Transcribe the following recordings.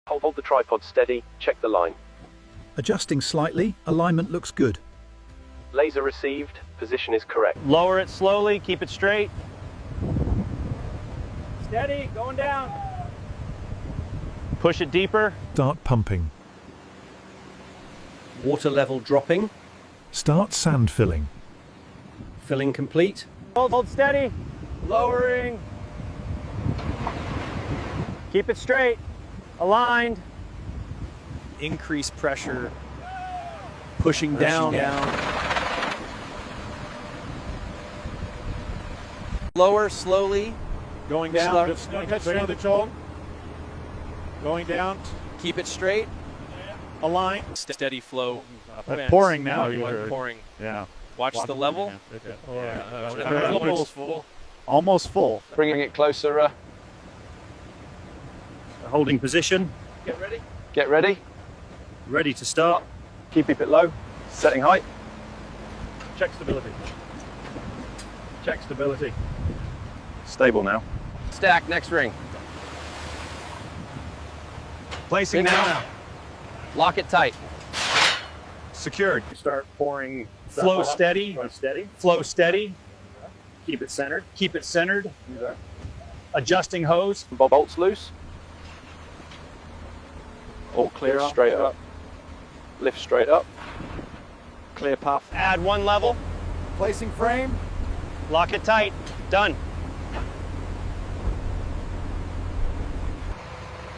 Hold the tripod steady, check the line. Adjusting slightly, alignment looks good. Laser received, position is correct. Lower it slowly, keep it straight. Steady, going down. Push it deeper. Start pumping. Water level dropping. Start sand filling. Filling complete. Hold steady. Lowering. Keep it straight. Aligned. Increase pressure. Pushing down. Lower slowly. Going Slow. down. Going down. Keep it straight. Align. Steady flow. Pouring now. Pouring. Yeah. Watch the level. Almost full. Almost full. Bringing it closer. Holding position. Get ready. Get ready. Ready to start. Keep it low. Setting height. Check stability. Check stability. Stable now. Stack next ring. Placing now. Lock it tight. Secured. Start pouring. Flow steady. Flow steady. Keep it centered. Keep it centered. Adjusting hose. Bolts loose. All clear, straight up. Lift straight up. Clear path. Add one level. Placing frame. Lock it tight. Done.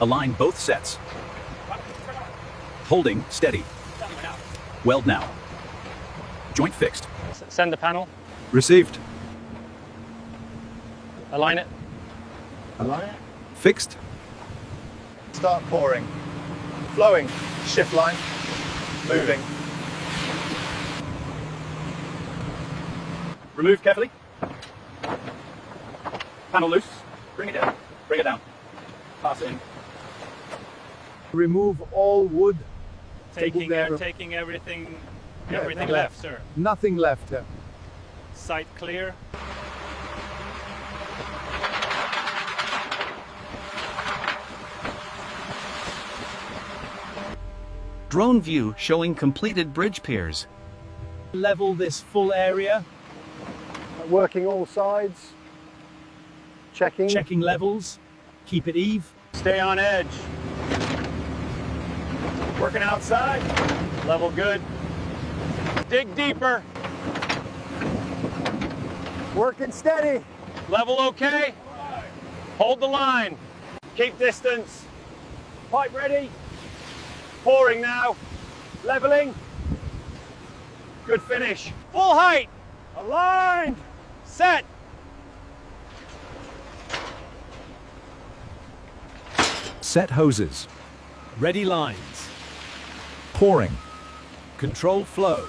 Align both sets. Holding steady. Weld now. Joint fixed. Send the panel. Received. Align it. Fixed. Start pouring. Flowing. Shift line. Moving. Remove carefully. Panel loose. Bring it down. Bring it down. Pass it in. Remove all wood. Taking everything left, sir. Nothing left here. Site clear. Drone view showing completed bridge piers. Level this full area. Working all sides. Checking. Checking levels. Keep it even. Stay on edge. Working outside. Level good. Dig deeper. Working steady. Level okay. Hold the line. Keep distance. Pipe ready. Pouring now. Leveling. Good finish. Full height. Aligned. Set. Set hoses. Ready lines. Pouring. Control flow.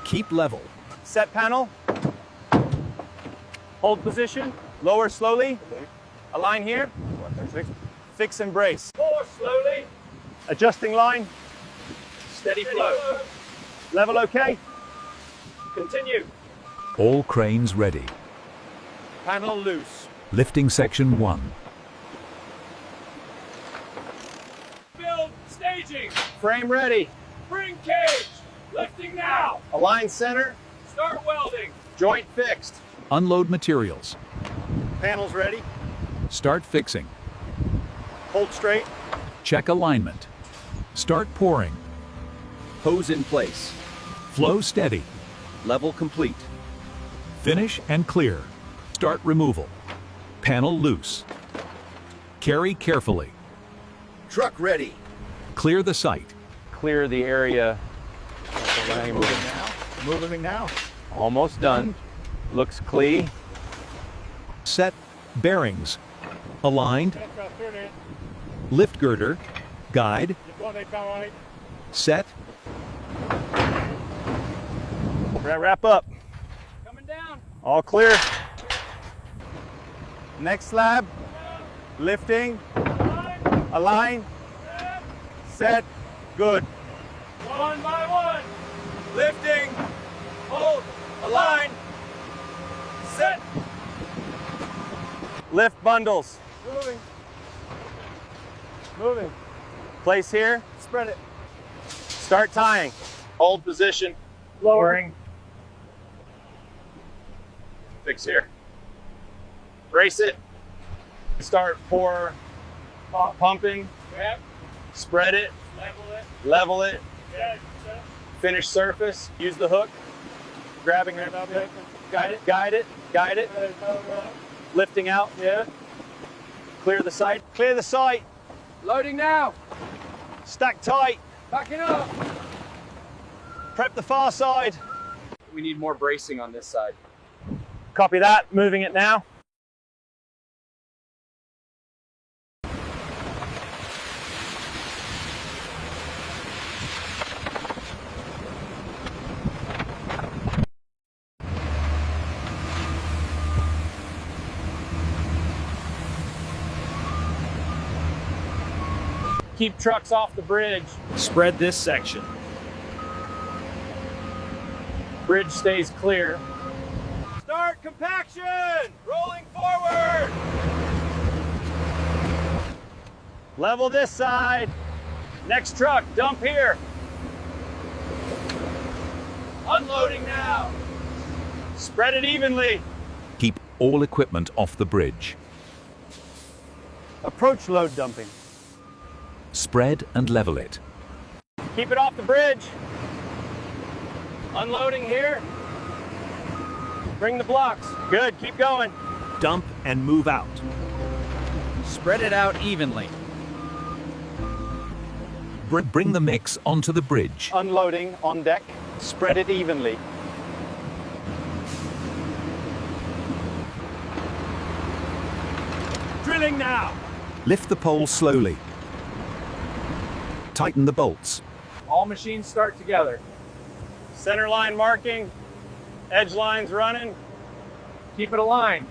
Keep level. Set panel. Hold position. Lower slowly. Align here. Fix and brace. Lower slowly. Adjusting line. Steady flow. Level okay. Continue. All cranes ready. Panel loose. Lifting section 1. Build staging. Frame ready. Bring cage. Lifting now. Align center. Start welding. Joint fixed. Unload materials. Panels ready. Start fixing. Hold straight. Check alignment. Start pouring. Hose in place. Flow steady. Level complete. Finish and clear. Start removal. Panel loose. Carry carefully. Truck ready. Clear the site. Clear the area. Moving now. Almost done. Looks clean. Set bearings. Aligned. Lift girder. Guide. Set. Wrap up. Coming down. All clear. Next slab. Lifting. Align. Set. Good. One by one. Lifting. Hold. Align. Set. Lift bundles. Moving. Place here. Spread it. Start tying. Hold position. Lowering. Fix here. Brace it. Start pour. Pumping. Grab. Spread it. Level it. Level it. Yeah. Finish surface. Use the hook. Grabbing it. Guide it. Guide it. Guide it. Lifting out. Yeah. Clear the site. Clear the site. Loading now. Stack tight. Backing up. Prep the far side. We need more bracing on this side. Copy that. Moving it now. Keep trucks off the bridge. Spread this section. Bridge stays clear. Start compaction! Rolling forward! Level this side. Next truck, dump here. Unloading now. Spread it evenly. Keep all equipment off the bridge. Approach load dumping. Spread and level it. Keep it off the bridge. Unloading here. Bring the blocks. Good, keep going. Dump and move out. Spread it out evenly. Bring the mix onto the bridge. Unloading on deck. Spread it evenly. Drilling now. Lift the pole slowly. Tighten the bolts. All machines start together. Center line marking. Edge lines running. Keep it aligned.